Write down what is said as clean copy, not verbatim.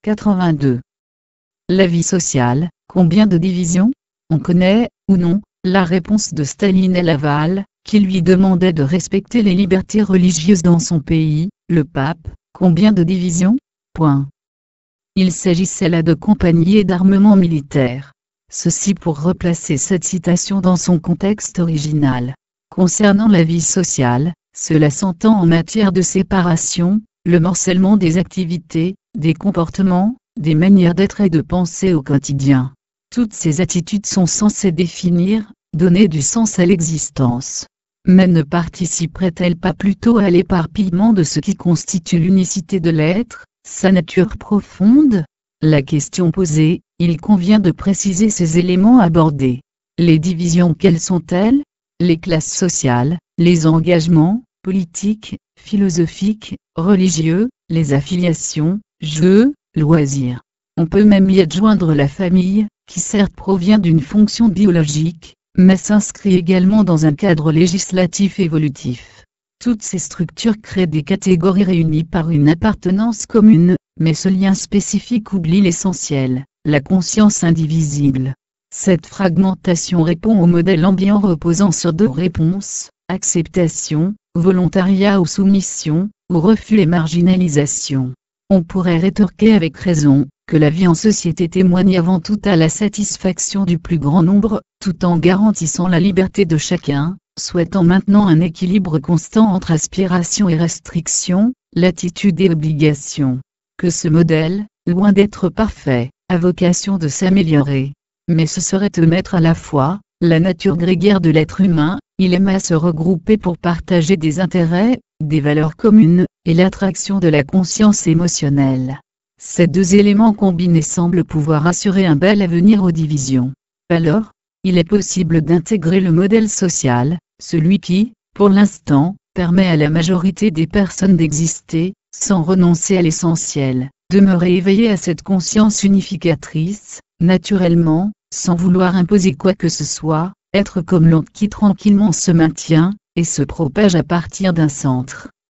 82. La vie sociale, combien de divisions? On connaît, ou non, la réponse de Staline à Laval, qui lui demandait de respecter les libertés religieuses dans son pays. Le pape, combien de divisions? Point. Il s'agissait là de compagnies et d'armements militaires. Ceci pour replacer cette citation dans son contexte original. Concernant la vie sociale, cela s'entend en matière de séparation, le morcellement des activités, des comportements, des manières d'être et de penser au quotidien. Toutes ces attitudes sont censées définir, donner du sens à l'existence. Mais ne participeraient-elles pas plutôt à l'éparpillement de ce qui constitue l'unicité de l'être, sa nature profonde? La question posée, il convient de préciser ces éléments abordés. Les divisions, quelles sont-elles? Les classes sociales, les engagements, politiques, philosophiques, religieux, les affiliations, jeux, loisirs. On peut même y adjoindre la famille, qui certes provient d'une fonction biologique, mais s'inscrit également dans un cadre législatif évolutif. Toutes ces structures créent des catégories réunies par une appartenance commune, mais ce lien spécifique oublie l'essentiel, la conscience indivisible. Cette fragmentation répond au modèle ambiant reposant sur deux réponses, acceptation, volontariat ou soumission, ou refus et marginalisation. On pourrait rétorquer avec raison, que la vie en société témoigne avant tout à la satisfaction du plus grand nombre, tout en garantissant la liberté de chacun, souhaitant maintenant un équilibre constant entre aspiration et restriction, latitude et obligation. Que ce modèle, loin d'être parfait, a vocation de s'améliorer. Mais ce serait te mettre à la fois, la nature grégaire de l'être humain, il aime à se regrouper pour partager des intérêts, des valeurs communes, et l'attraction de la conscience émotionnelle. Ces deux éléments combinés semblent pouvoir assurer un bel avenir aux divisions. Alors, il est possible d'intégrer le modèle social, celui qui, pour l'instant, permet à la majorité des personnes d'exister, sans renoncer à l'essentiel, demeurer éveillé à cette conscience unificatrice, naturellement, sans vouloir imposer quoi que ce soit, être comme l'onde qui tranquillement se maintient, et se propage à partir d'un centre.